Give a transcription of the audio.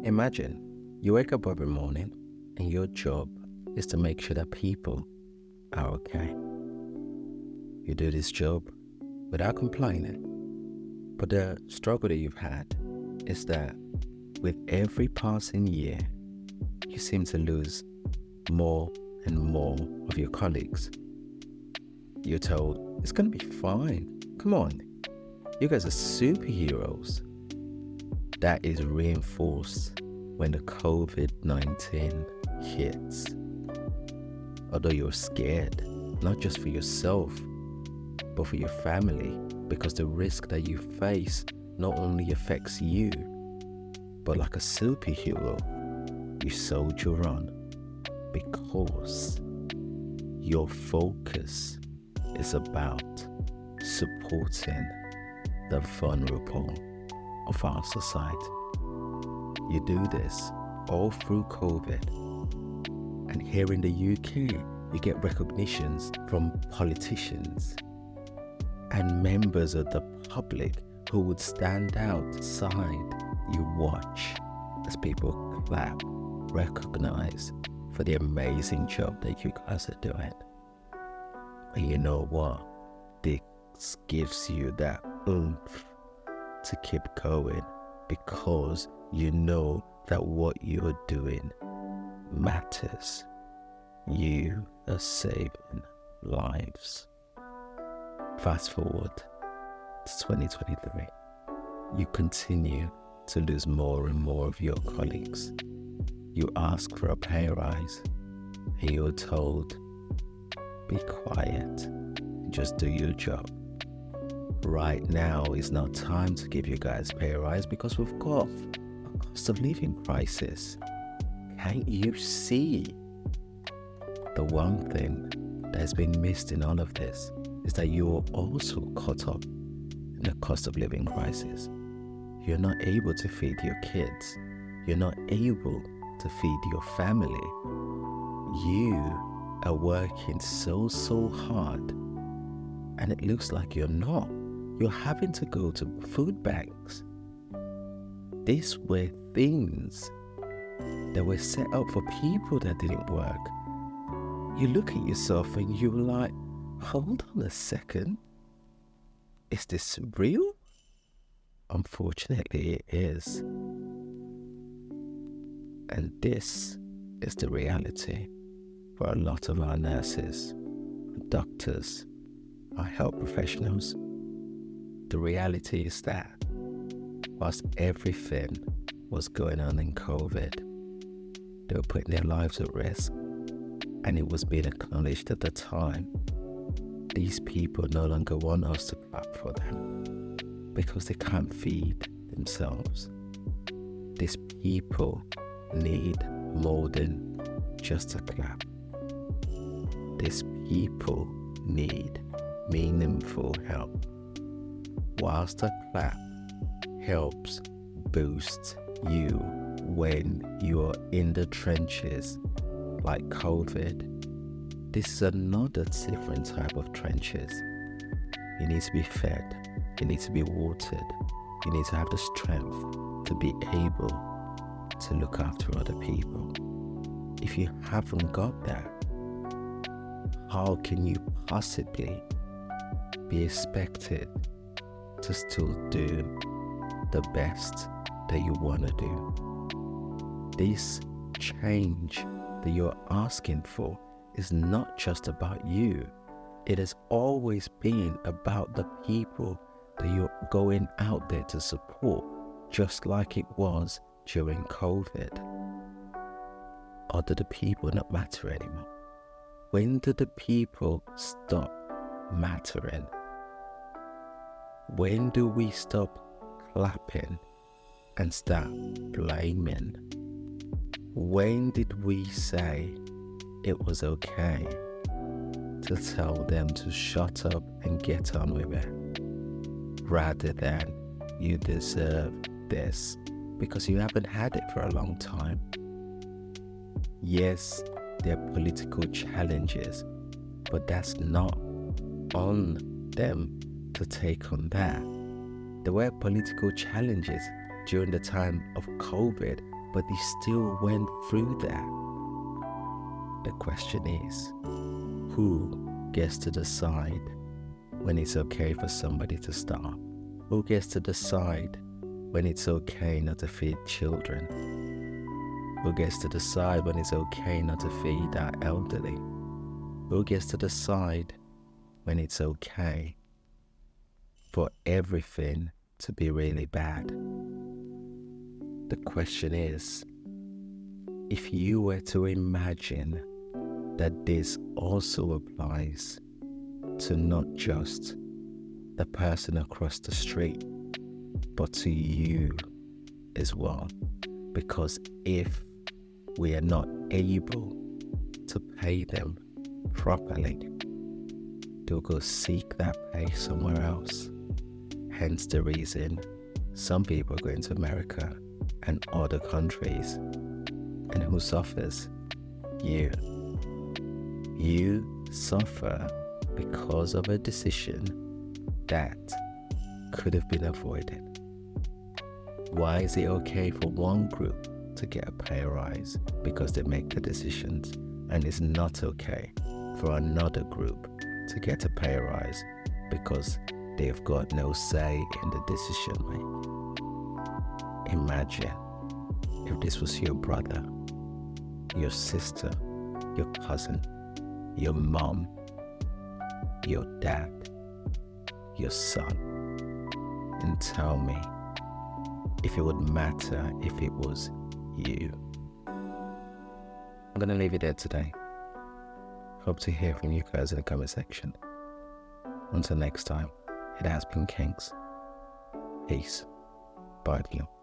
Imagine you wake up every morning and your job is to make sure that people are okay. You do this job without complaining, but the struggle that you've had is that with every passing year, you seem to lose more and more of your colleagues. You're told it's going to be fine. Come on, you guys are superheroes. That is reinforced when the COVID-19 hits. Although you're scared, not just for yourself, but for your family, because the risk that you face not only affects you, but like a superhero, you soldier on because your focus is about supporting the vulnerable of our society. You do this all through COVID, and here in the UK, you get recognitions from politicians and members of the public who would stand outside. You watch as people clap, recognize for the amazing job that you guys are doing. And you know what? This gives you that oomph to keep going, because you know that what you're doing matters. You are saving lives. Fast forward to 2023. You continue to lose more and more of your colleagues. You ask for a pay rise and you're told, be quiet, just do your job. Right now is not time to give you guys pay rise because we've got a cost of living crisis. Can't you see? The one thing that has been missed in all of this is that you're also caught up in the cost of living crisis. You're not able to feed your kids. You're not able to feed your family. You are working so hard, and it looks like you're not. You're having to go to food banks. These were things that were set up for people that didn't work. You look at yourself and you're like, hold on a second. Is this real? Unfortunately, it is. And this is the reality for a lot of our nurses, doctors, our health professionals. The reality is that whilst everything was going on in COVID, they were putting their lives at risk, and it was being acknowledged at the time. These people no longer want us to clap for them because they can't feed themselves. These people need more than just a clap. These people need meaningful help. Whilst a clap helps boost you when you're in the trenches like COVID, this is another different type of trenches. You need to be fed, you need to be watered, you need to have the strength to be able to look after other people. If you haven't got that, how can you possibly be expected to still do the best that you want to do? This change that you're asking for is not just about you. It has always been about the people that you're going out there to support, just like it was during COVID. Or do the people not matter anymore? When do the people stop mattering? When do we stop clapping and start blaming? When did we say it was okay to tell them to shut up and get on with it, rather than you deserve this because you haven't had it for a long time? Yes, there are political challenges, but that's not on them to take on that. There were political challenges during the time of COVID but he still went through that. The question is, who gets to decide when it's okay for somebody to starve? Who gets to decide when it's okay not to feed children? Who gets to decide when it's okay not to feed our elderly? Who gets to decide when it's okay for everything to be really bad? The question is, if you were to imagine that this also applies to not just the person across the street, but to you as well. Because if we are not able to pay them properly, they'll go seek that pay somewhere else. Hence the reason some people are going to America and other countries. And who suffers? You. You suffer because of a decision that could have been avoided. Why is it okay for one group to get a pay rise because they make the decisions, and it's not okay for another group to get a pay rise because they've got no say in the decision making? Imagine if this was your brother, your sister, your cousin, your mom, your dad, your son, and tell me if it would matter if it was you. I'm going to leave it there today. Hope to hear from you guys in the comment section. Until next time, it has been Kings. Peace. Bye for you.